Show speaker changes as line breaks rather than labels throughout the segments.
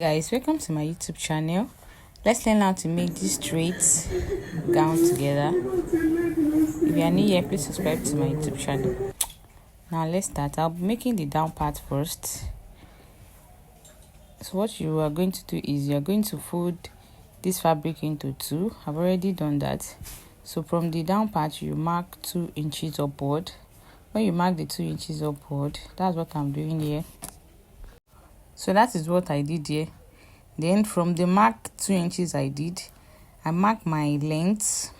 Guys, welcome to my YouTube channel. Let's learn how to make this straight gown together. If you are new here, please subscribe to my YouTube channel. Now let's start. I'll be making the down part first. So what you are going to do is you are going to fold this fabric into two. I've already done that. So from the down part, you mark 2 inches upward. When you mark the 2 inches upward, that's what I'm doing here. So that is what I did here. Then from the mark 2 inches I mark my length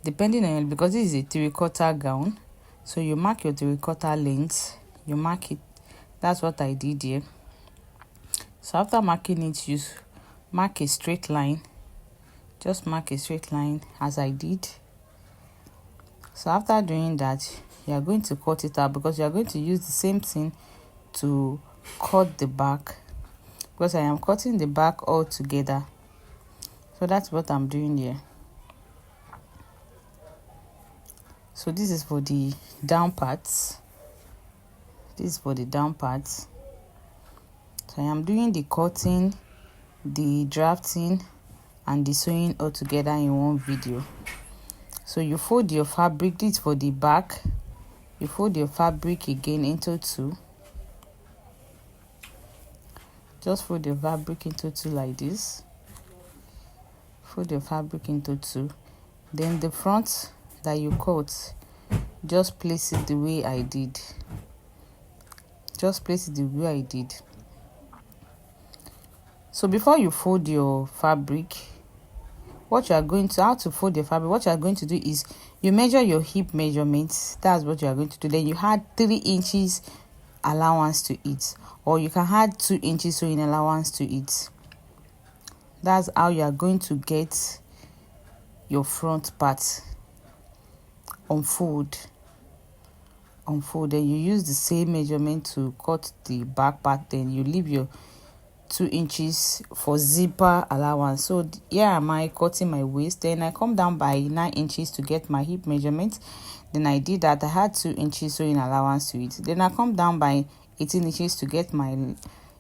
depending on, because this is a 3/4 gown, so you mark your 3/4 length, you mark it. That's what I did here. So after marking it, you mark a straight line. Just mark a straight line as I did. So after doing that, you are going to cut it out, because you are going to use the same thing to cut the back, because I am cutting the back all together. So that's what I'm doing here. So this is for the down parts. This is for the down parts. So I am doing the cutting, the drafting, and the sewing all together in one video. So you fold your fabric. This is for the back. You fold your fabric again into two. Just fold your fabric into two like this. Fold your fabric into two. Then the front that you cut, just place it the way I did. Just place it the way I did. So before you fold your fabric, how to fold your fabric, what you are going to do is you measure your hip measurements. That's what you are going to do. Then you add 3 inches allowance to it, or you can add 2 inches sewing allowance to it. That's how you are going to get your front part unfold. Then you use the same measurement to cut the back part. Then you leave your 2 inches for zipper allowance. So here am I cutting my waist. Then I come down by 9 inches to get my hip measurement. Then I did that. I had 2 inches sewing allowance to it. Then I come down by 18 inches to get my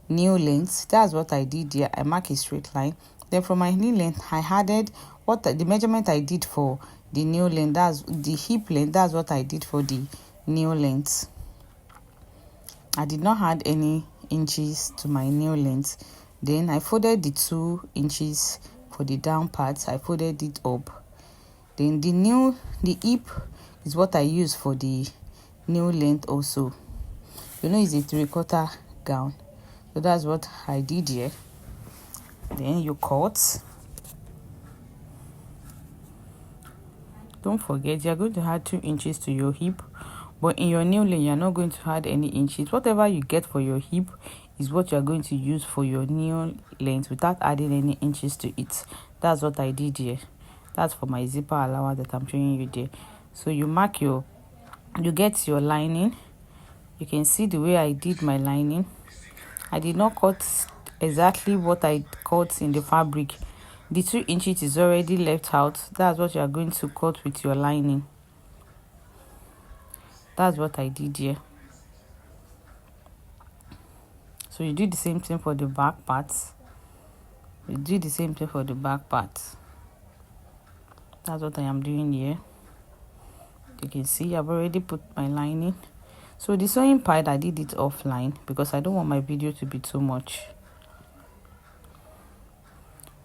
new length. That's what I did here. I mark a straight line. Then from my new length, I added the measurement I did for the new length. That's the hip length. That's what I did for the new length. I did not add any inches to my new length. Then I folded the 2 inches for the down part. I folded it up. Then the hip is what I use for the new length also. It's a 3/4 gown. So that's what I did here. Then you cut. Don't forget, you're going to add 2 inches to your hip, but in your new length, you're not going to add any inches. Whatever you get for your hip is what you're going to use for your new length without adding any inches to it. That's what I did here. That's for my zipper allowance that I'm showing you there. So you get your lining. You can see the way I did my lining. I did not cut exactly what I cut in the fabric. The 2 inches is already left out. That's what you are going to cut with your lining. That's what I did here. So you do the same thing for the back parts. That's what I am doing here. You can see I've already put my lining. So the sewing part, I did it offline because I don't want my video to be too much.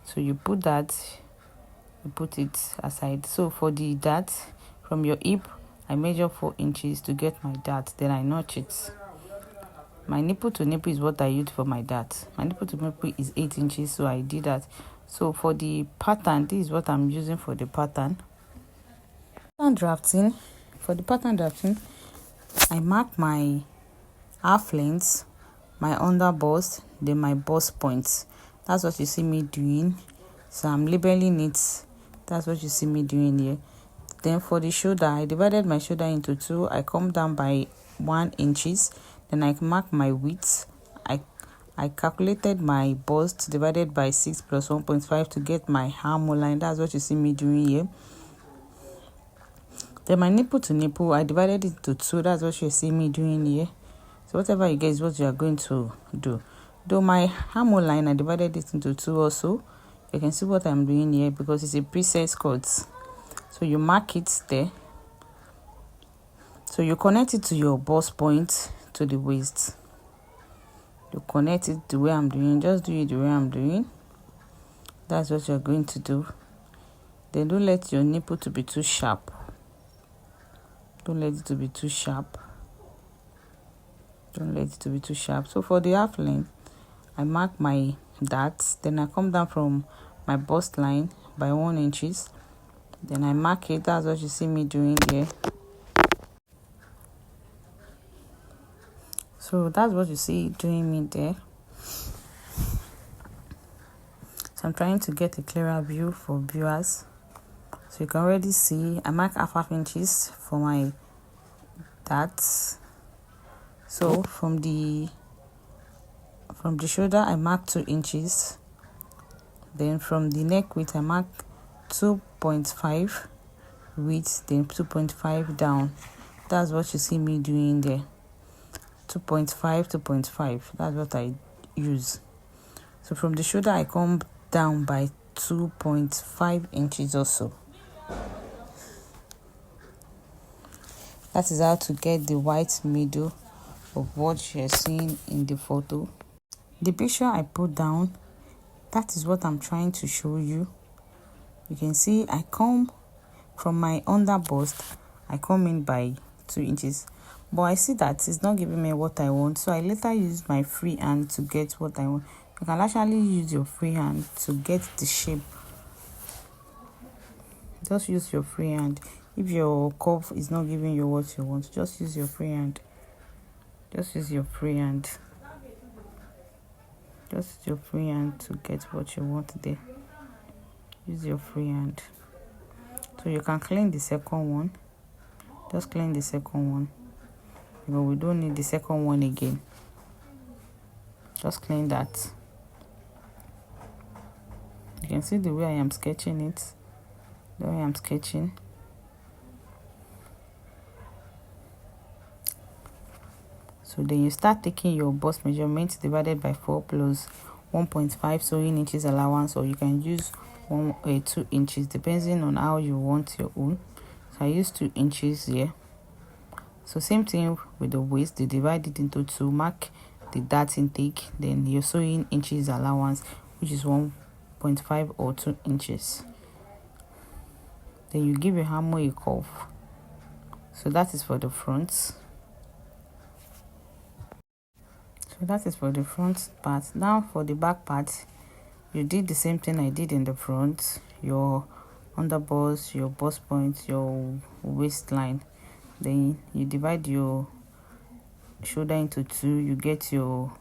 So you put it aside. So for the dart, from your hip, I measure 4 inches to get my dart. Then I notch it. My nipple to nipple is what I use for my dart. My nipple to nipple is 8 inches, so I did that. So for the pattern, this is what I'm using for the pattern. For the pattern drafting, I mark my half length, my under bust, then my bust points. That's what you see me doing. So I'm labeling it. That's what you see me doing here. Then for the shoulder, I divided my shoulder into 2. I come down by 1 inches. Then I mark my width. I calculated my bust divided by 6 plus 1.5 to get my armhole line. That's what you see me doing here. Then my nipple to nipple, I divided it into 2. That's what you see me doing here. So whatever you get is what you are going to do. Though my armhole line, I divided it into two also. You can see what I'm doing here because it's a preset cut. So you mark it there. So you connect it to your bust point to the waist. You connect it the way I'm doing. Just do it the way I'm doing. That's what you're going to do. Then don't let your nipple to be too sharp. Don't let it to be too sharp. Don't let it to be too sharp. So for the half length, I mark my darts. Then I come down from my bust line by 1 inches. Then I mark it. That's what you see me doing here. So that's what you see doing me there. So I'm trying to get a clearer view for viewers. So you can already see I mark half inches for my darts. So from the shoulder I mark 2 inches. Then from the neck width I mark 2.5 width, then 2.5 down. That's what you see me doing there. 2.5. That's what I use. So from the shoulder I come down by 2.5 inches or so. That is how to get the white middle of what you're seeing in the photo. The picture I put down, that is what I'm trying to show you. You can see I come from my under bust, I come in by 2 inches. But I see that it's not giving me what I want. So I later use my free hand to get what I want. You can actually use your free hand to get the shape. Just use your free hand. If your curve is not giving you what you want, just use your free hand. Just use your free hand. Just use your free hand to get what you want there. Use your free hand. So you can clean the second one. Just clean the second one. But we don't need the second one again. Just clean that. You can see the way I am sketching it. The way I'm sketching. So then you start taking your bust measurement divided by 4 plus 1.5 sewing inches allowance, or you can use 2 inches depending on how you want your own. So I use 2 inches here. So same thing with the waist, you divide it into 2, mark the dart intake, then your sewing inches allowance, which is 1.5 or 2 inches. Then you give your armhole a curve. So that is for the front. So that is for the front part. Now for the back part, you did the same thing I did in the front. Your underbust, your bust point, your waistline. Then you divide your shoulder into 2. You get your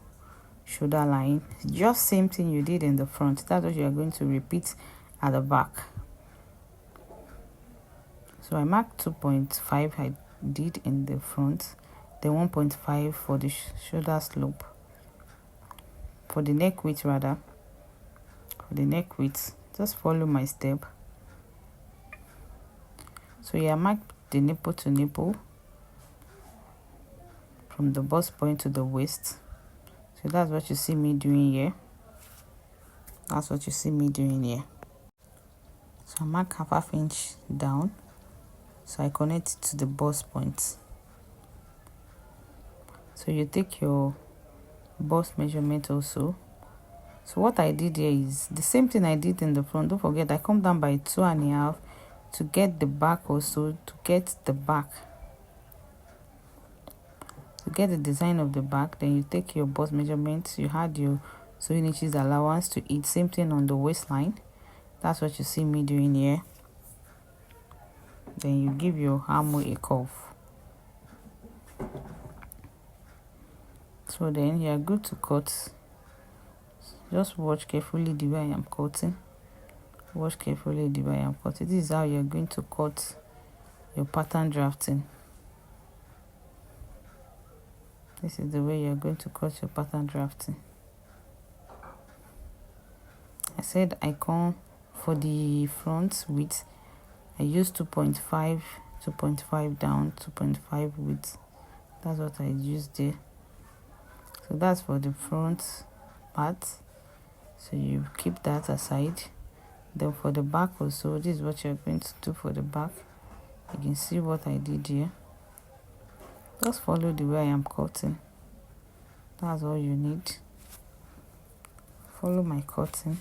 shoulder line. Just same thing you did in the front. That's what you are going to repeat at the back. So I marked 2.5 I did in the front. Then 1.5 for the shoulder slope. For the neck width rather. For the neck width, just follow my step. So yeah, mark the nipple to nipple from the bust point to the waist. So that's what you see me doing here. That's what you see me doing here. So I mark half inch down. So I connect it to the bust point. So you take your bust measurement also. So what I did here is the same thing I did in the front. Don't forget, I come down by 2.5 to get the back also, to get the back. To get the design of the back, then you take your bust measurement, you add your sewing inches allowance to it. Same thing on the waistline. That's what you see me doing here. Then you give your armhole a curve. So then you are good to cut. Just watch carefully the way I am cutting. Watch carefully the way I am cutting. This is how you are going to cut your pattern drafting. This is the way you are going to cut your pattern drafting. I said I come for the front width. I use 2.5 down, 2.5 width. That's what I used there. So that's for the front part, so you keep that aside. Then for the back also, this is what you're going to do for the back. You can see what I did here. Just follow the way I am cutting. That's all you need. Follow my cutting.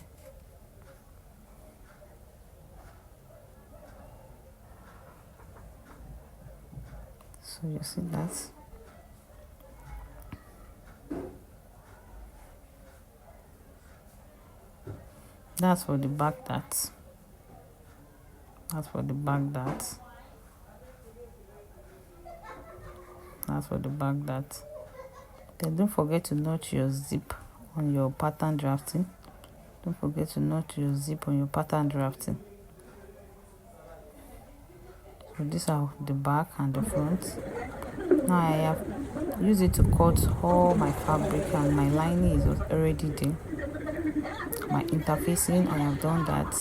So you see that. That's for the back that. That's for the back that. That's for the back that. Then don't forget to notch your zip on your pattern drafting. Don't forget to notch your zip on your pattern drafting. So these are the back and the front. Now I have used it to cut all my fabric, and my lining is already there. My interfacing, I have done that.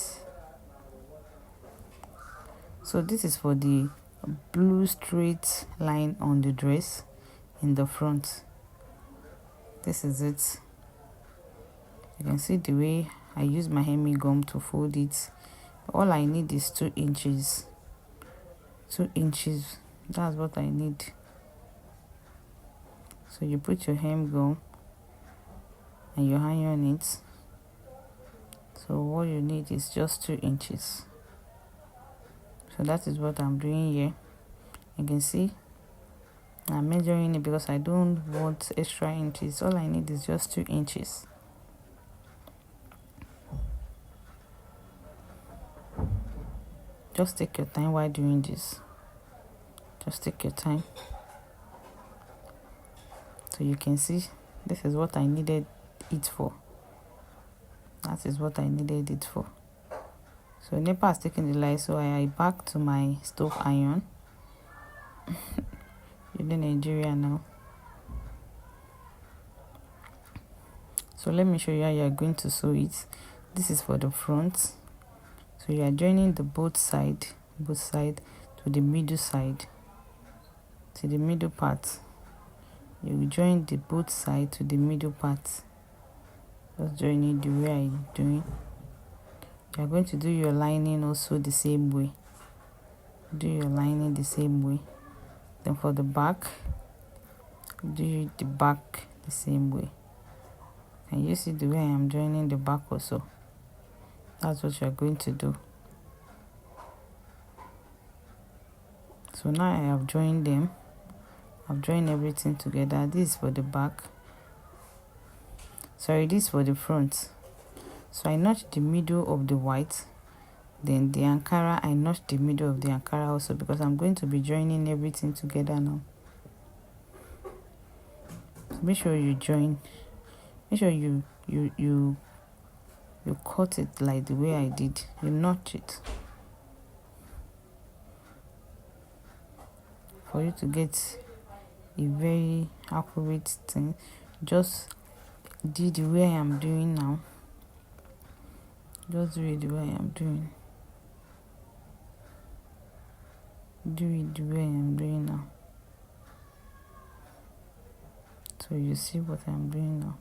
So this is for the blue straight line on the dress in the front. This is it. You can see the way I use my hemi gum to fold it. All I need is 2 inches. 2 inches, that's what I need. So you put your hem gum and you iron it. So what you need is just 2 inches. So that is what I'm doing here. You can see I'm measuring it because I don't want extra inches. All I need is just 2 inches. Just take your time while doing this. Just take your time. So you can see this is what I needed it for. That is what I needed it for. So NEPA has taken the light, so I back to my stove iron. You're in Nigeria now. So let me show you how you are going to sew it. This is for the front. So you are joining the both side to the middle side, to the middle part. You will join the both side to the middle part. Just join it the way I'm doing. You are going to do your lining also the same way. Do your lining the same way. Then for the back, do the back the same way. And you see the way I am joining the back also. That's what you are going to do. So now I have joined them. I've joined everything together. This is for the back. Sorry, this is for the front. So I notched the middle of the white. Then the Ankara, I notched the middle of the Ankara also, because I'm going to be joining everything together now. So make sure you join. Make sure you cut it like the way I did. You notch it. For you to get a very accurate thing, just do the way I am doing now. Just do it the way I am doing. Do it the way I am doing now. So you see what I am doing now.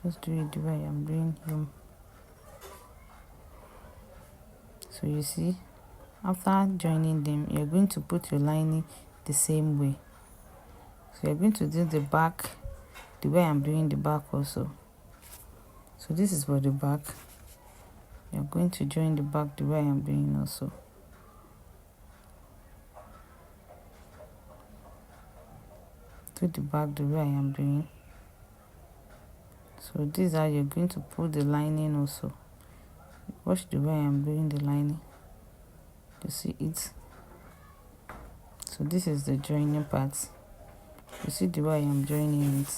Just do it the way I am doing here. So you see, after joining them, you're going to put your lining the same way. So you're going to do the back the way I'm doing the back also. So this is for the back. You're going to join the back the way I am doing also. Do the back the way I am doing. So these are you're going to put the lining also. Watch the way I am doing the lining. You see it? So this is the joining part. You see the way I am joining it.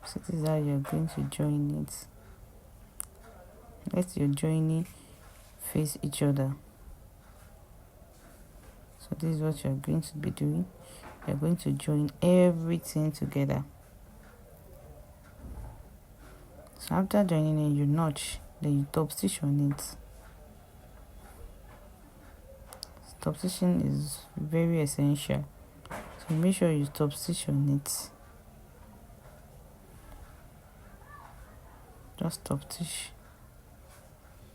So this is how you're going to join it. Let your joining face each other. So this is what you're going to be doing. You're going to join everything together. So after joining it, you notch, then you top stitch on it. Top stitching is very essential. So make sure you top stitch on it. Just top stitch.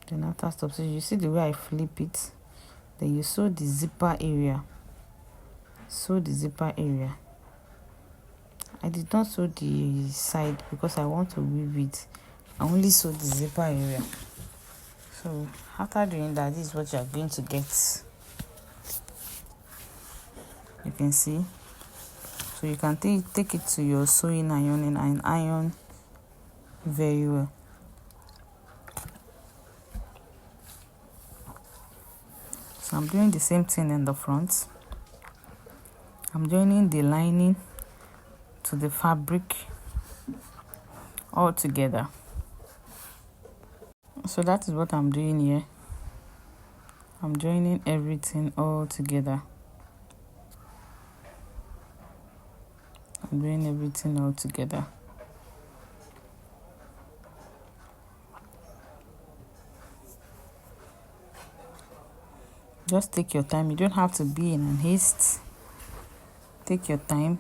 Then after top stitch, you see the way I flip it. Then you sew the zipper area. Sew the zipper area. I did not sew the side because I want to weave it. I only sew the zipper area. So after doing that, this is what you are going to get. You can see. So you can take it to your sewing iron and iron very well. So I'm doing the same thing in the front. I'm joining the lining to the fabric all together. So that is what I'm doing here. I'm joining everything all together. I'm doing everything all together. Just take your time. You don't have to be in haste. Take your time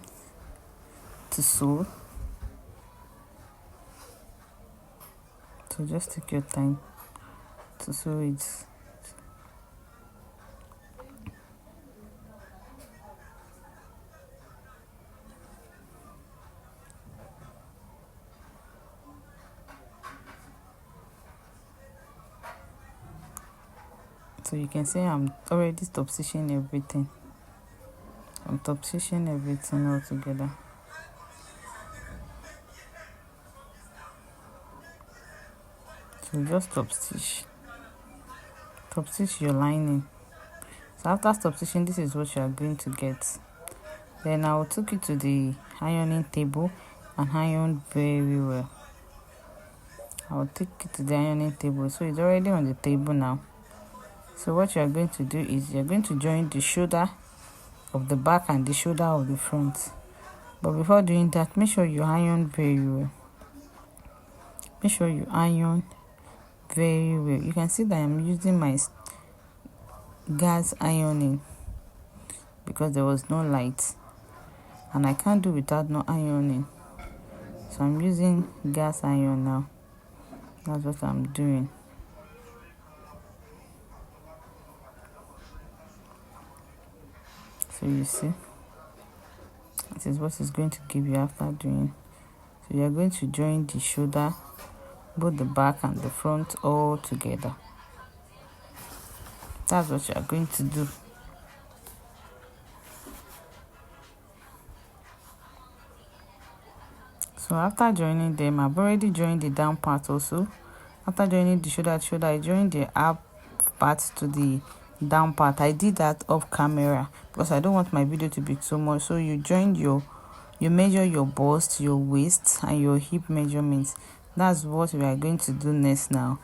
to sew. So just take your time to sew it. So you can see I'm already top stitching everything. I'm top stitching everything all together. So just top stitch your lining. So after top stitching, this is what you are going to get. Then I will take it to the ironing table and iron very well. I will take it to the ironing table. So it's already on the table now. So what you are going to do is you're going to join the shoulder of the back and the shoulder of the front. But before doing that, make sure you iron very well. Make sure you iron very well. You can see that I'm using my gas ironing because there was no light and I can't do without no ironing. So I'm using gas iron now. That's what I'm doing. So you see, this is what it's going to give you after doing. So you're going to join the shoulder, both the back and the front all together. That's what you're going to do. So after joining them, I've already joined the down part also. After joining the shoulder, I joined the up part to the down part. I did that off camera because I don't want my video to be too much. So you measure your bust, your waist and your hip measurements. That's what we are going to do next now.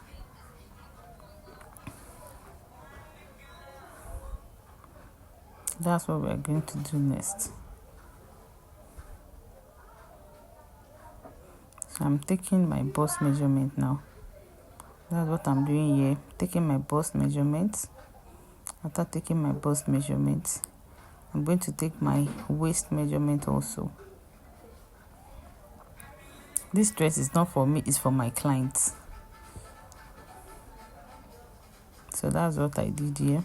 That's what we are going to do next. So I'm taking my bust measurement now. That's what I'm doing here. Taking my bust measurement. After taking my bust measurement, I'm going to take my waist measurement also. This dress is not for me, it's for my clients. So that's what I did here.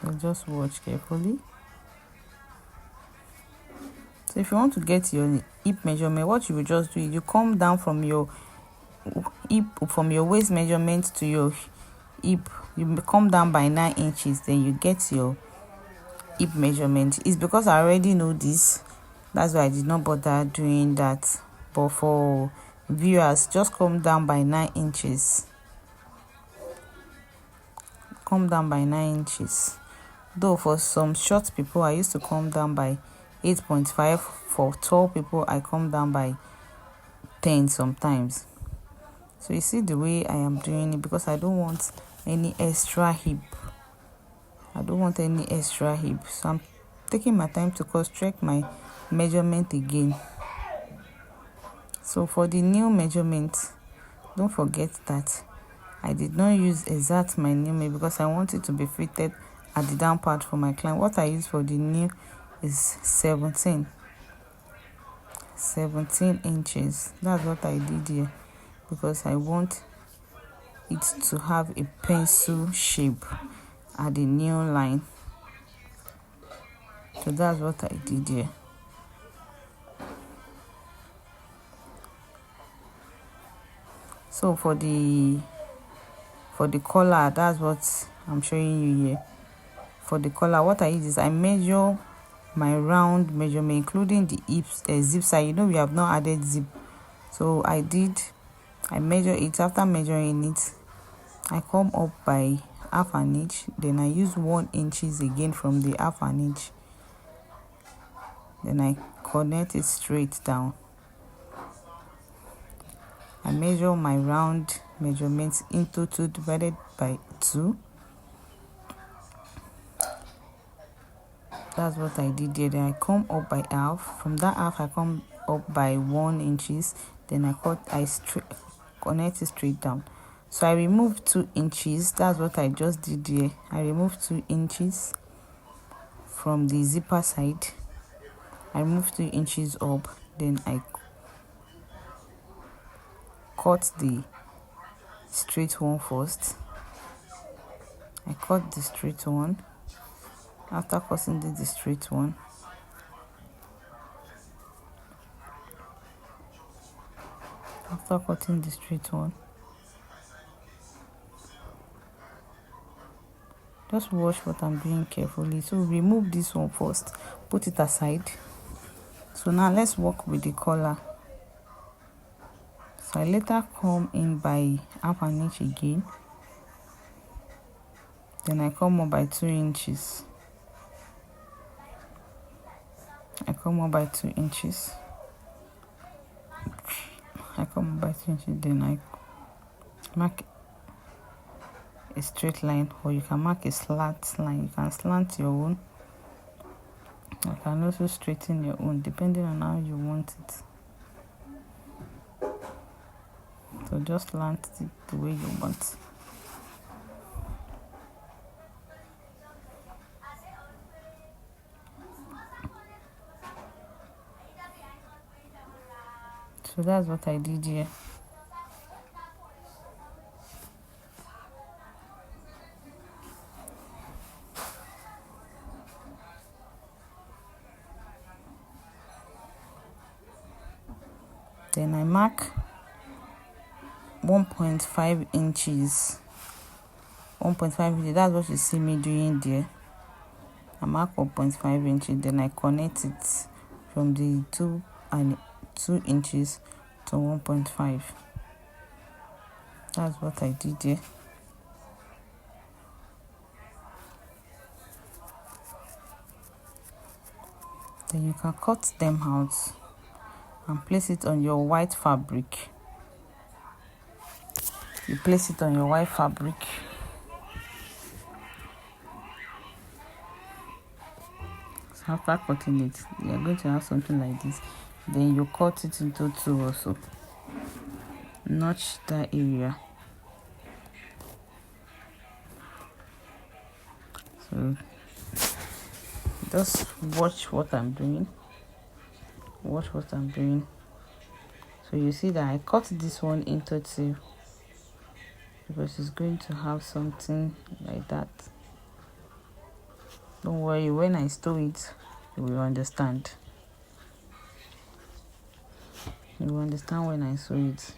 So just watch carefully. So if you want to get your hip measurement, what you will just do is you come down from your hip, from your waist measurement to your hip. You come down by 9 inches, then you get your hip measurement. It's because I already know this, that's why I did not bother doing that. But for viewers, just come down by 9 inches. Come down by 9 inches. Though for some short people, I used to come down by 8.5. For tall people, I come down by 10 sometimes. So you see the way I am doing it, because I don't want any extra hip. I don't want any extra hip. So I'm taking my time to cross-check my measurement again. So for the new measurement, don't forget that I did not use exact my new meal because I want it to be fitted at the down part for my client. What I use for the new is 17 inches. That's what I did here because I want it to have a pencil shape at the new line. So that's what I did here. So for the collar, that's what I'm showing you here. For the collar, what I use is I measure my round measurement, including the hips, zip side. You know, we have not added zip, so I measure it. After measuring it, I come up by half an inch, then I use 1 inch again from the half an inch, then I connect it straight down. I measure my round measurements into 2 divided by 2. That's what I did there. Then I come up by half. From that half, I come up by 1 inches. Then I connect it straight down. So I remove 2 inches. That's what I just did here. I removed 2 inches from the zipper side. I remove 2 inches up. Then I cut the straight one first. I cut the straight one. After cutting the straight one, just watch what I'm doing carefully. So remove this one first, put it aside. So now let's work with the collar. So I later come in by half an inch again. Then I come up by 2 inches. I come up by 2 inches. Then I mark a straight line, or you can mark a slant line. You can slant your own. You can also straighten your own, depending on how you want it. So just slant it the way you want. So that's what I did here. Then I mark 1.5 inches. 1.5 inches, that's what you see me doing there. I mark 1.5 inches, then I connect it from the 2 inches to 1.5. That's what I did there. Then you can cut them out and place it on your white fabric. You place it on your white fabric. So after cutting it, you're going to have something like this. Then you cut it into 2 also. Notch that area. So just watch what I'm doing. So you see that I cut this one into 2 because it's going to have something like that. Don't worry, when I sew it, you will understand. You will understand when I sew it.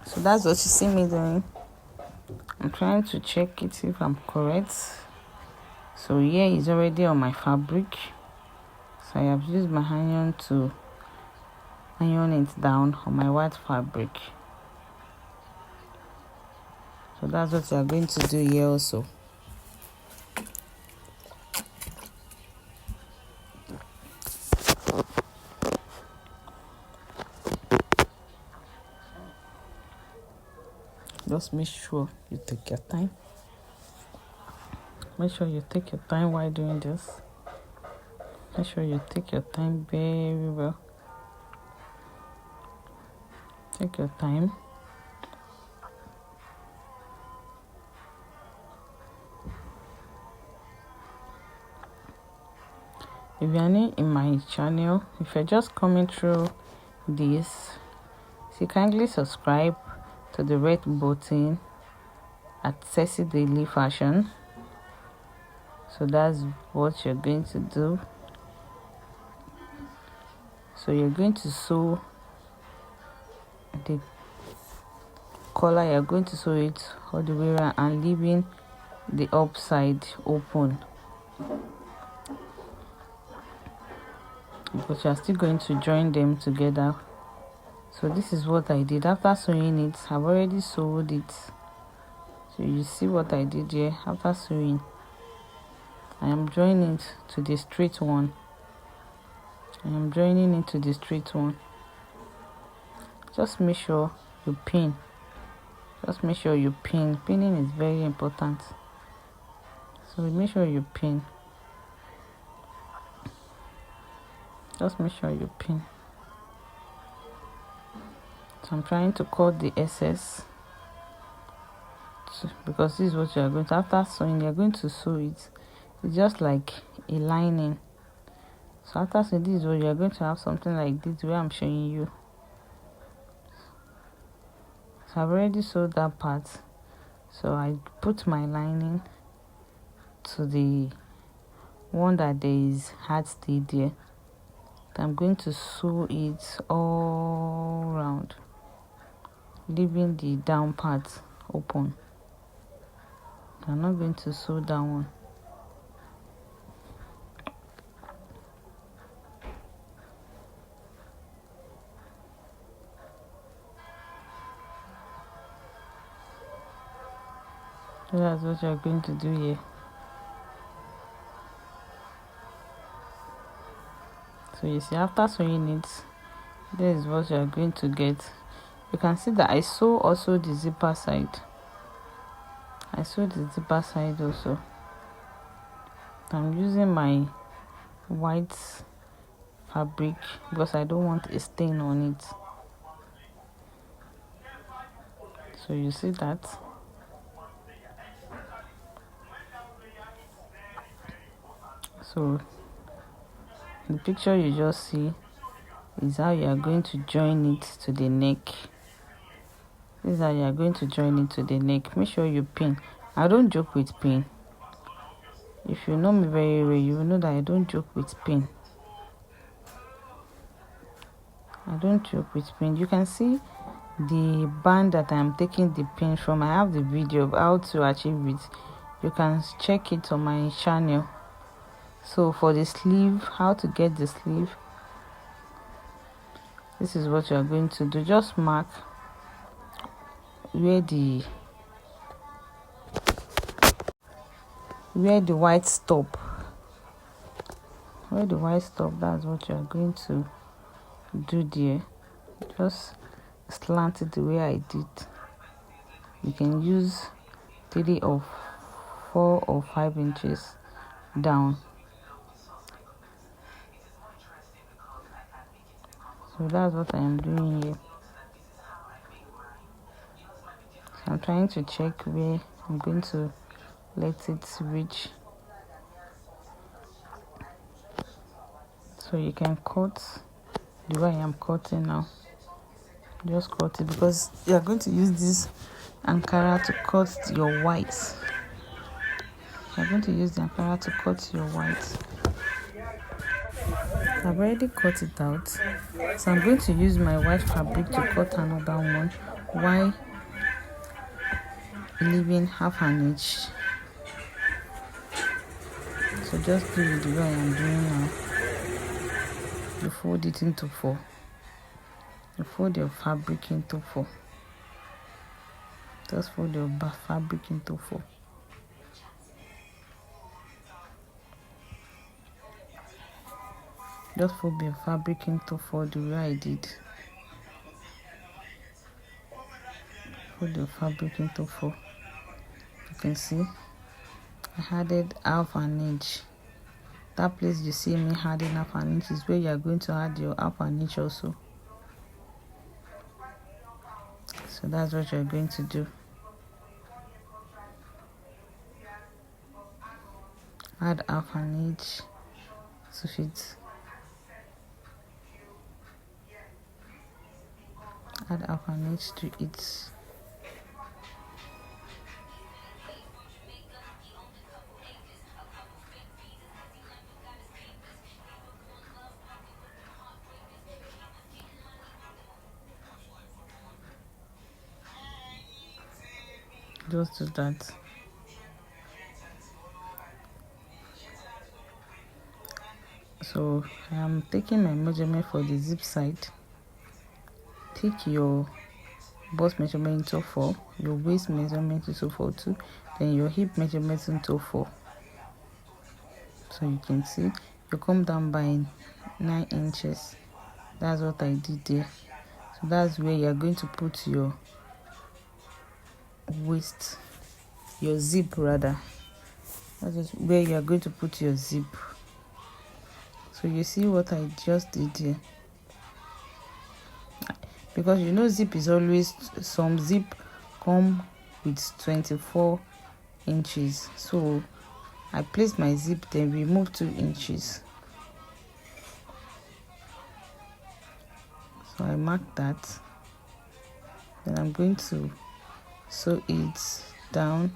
So that's what you see me doing. I'm trying to check it if I'm correct. So here is already on my fabric. So I have used my iron to iron it down on my white fabric. So that's what you are going to do here also. just make sure you take your time. Make sure you take your time while doing this. Make sure you take your time very well. Take your time. If you are new in my channel, if you're just coming through this, so kindly subscribe to the red button at Sexy Daily Fashion. So that's what you're going to do. So you're going to sew the collar, you're going to sew it all the way around and leaving the upside open, because you're still going to join them together. So this is what I did after sewing it. I've already sewed it, so you see what I did here. After sewing, I am joining it to the straight one. Just make sure you pin. Pinning is very important, so make sure you pin. Just make sure you pin. So I'm trying to cut the excess, because this is what you are going to, after sewing, you're going to sew it. It's just like a lining. So after sewing, this is what you're going to have, something like this way I'm showing you. So I've already sewed that part. So I put my lining to the one that there is hard stay there. I'm going to sew it all around, leaving the down part open. I'm not going to sew that one. So that's what you're going to do here. So you see, after sewing it, this is what you're going to get. You can see that I sew also the zipper side. Also. I'm using my white fabric because I don't want a stain on it. So you see that. So the picture you just see is how you are going to join it to the neck. This is how you are going to join it to the neck. Make sure you pin. I don't joke with pin. If you know me very well, you will know that I don't joke with pin. You can see the band that I'm taking the pin from. I have the video of how to achieve it. You can check it on my channel. So for the sleeve, how to get the sleeve, this is what you are going to do. Just mark where the white stop. That's what you are going to do there. Just slant it the way I did. You can use 3 or 4 or 5 inches down. So that's what I am doing here. So I'm trying to check where I'm going to let it reach. So you can cut the way I am cutting now. Just cut it, because you are going to use this Ankara to cut your white. I've already cut it out, so I'm going to use my white fabric to cut another one while leaving half an inch. So just do it the way I am doing now. You fold it into 4. You fold your fabric into 4. Just fold your fabric into 4. Just fold your fabric into 4 the way I did. put the fabric into 4. You can see I added half an inch. That place you see me adding half an inch is where you are going to add your half an inch also. So that's what you're going to do. Add half an inch to fit. Add half an inch to it. Just do that. So I'm taking my measurement for the zip side. Take your bust measurement into 4, your waist measurement into 4 too, then your hip measurement into 4. So you can see you come down by 9 inches. That's what I did there. So that's where you're going to put your waist, your zip rather. That is where you're going to put your zip. So you see what I just did here. Because you know zip is always, some zip come with 24 inches. So I placed my zip, then remove 2 inches. So I mark that. Then I'm going to sew it down.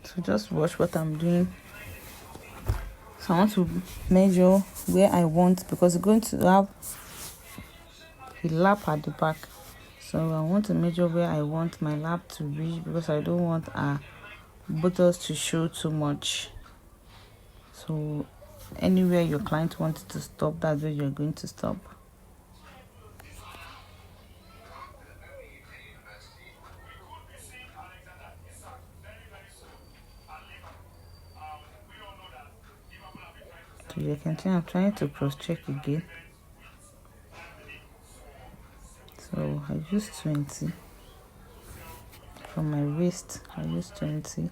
So just watch what I'm doing. So I want to measure where I want, because it's going to have a lap at the back. So I want to measure where I want my lap to reach, because I don't want our buttocks to show too much. So anywhere your client wants to stop, that's where you're going to stop. So you can see I'm trying to cross check again. So I use 20 from my waist. I use 20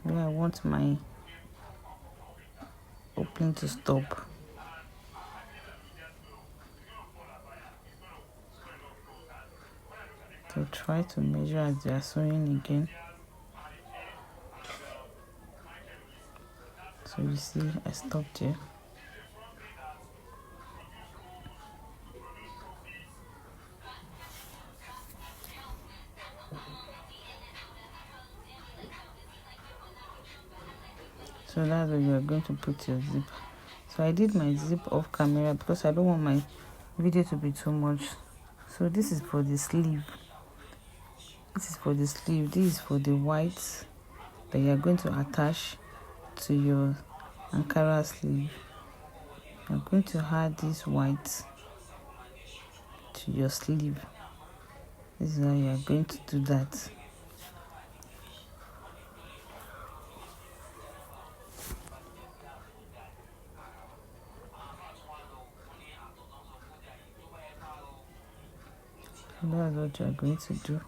where I want my opening to stop. So try to measure as you are sewing again. So you see I stopped here. So that's where you are going to put your zip. So I did my zip off camera because I don't want my video to be too much. So this is for the sleeve. This is for the sleeve. This is for the white that you are going to attach to your Ankara sleeve. I'm going to add this white to your sleeve. This is how you are going to do that. And that's what you are going to do.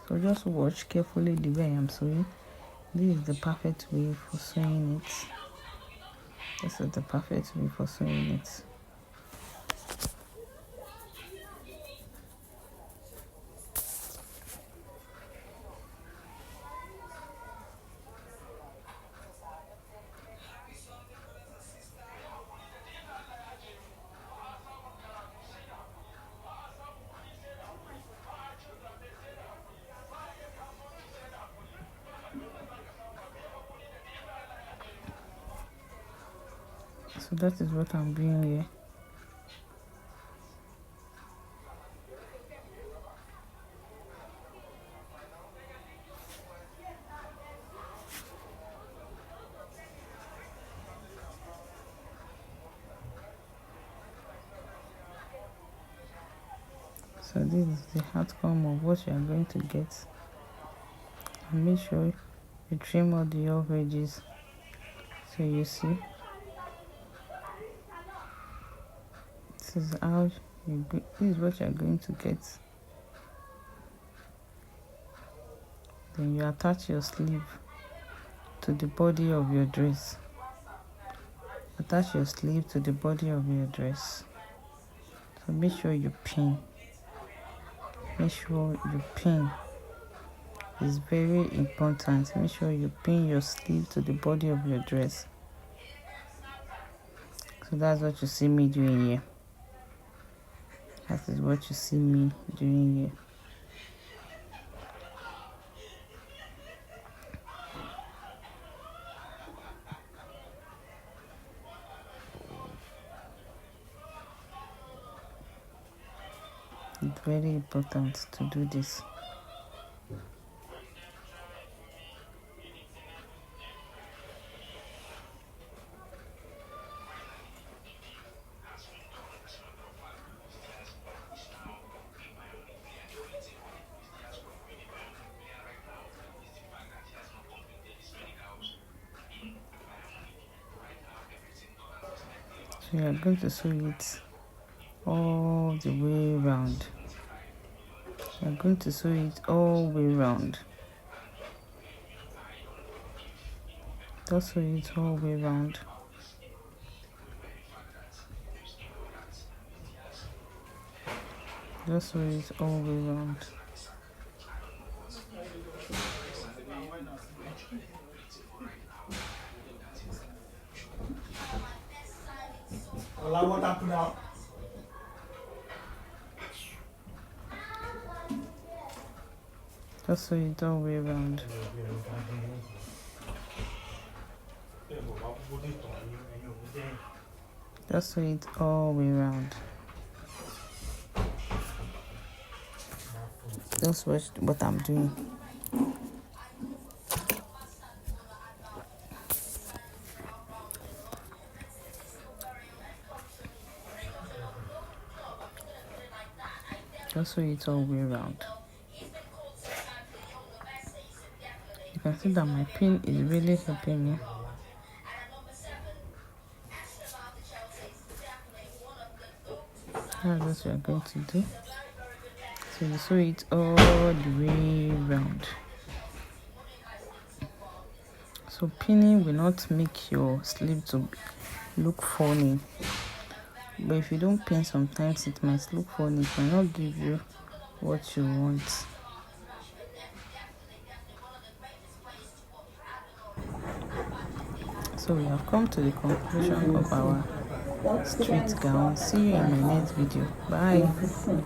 So just watch carefully the way I am sewing. This is the perfect way for sewing it. This is the perfect way for sewing it. So that is what I'm doing here. So this is the outcome of what you are going to get. And make sure you trim all the off edges. So you see, this is how this is what you are going to get. Then you attach your sleeve to the body of your dress. Attach your sleeve to the body of your dress. So make sure you pin. Make sure you pin. It's very important. Make sure you pin your sleeve to the body of your dress. So that's what you see me doing here. That is what you see me doing here. It's very important to do this. So you are going to sew it all the way around. You are going to sew it all the way around. Just sew it all the way around. Just sew it all the way around.
What happened now?
Just sew it all the way around. Just sew it all the way around. Just watch what I'm doing. Just sew it all the way around. You can see that my pin is really helping me. That's what you are going to do. So you sew it all the way around. So pinning will not make your sleeve to look funny. But if you don't pin, sometimes it might look funny. It might not give you what you want. So we have come to the conclusion of our street gown. See you in my next video. Bye.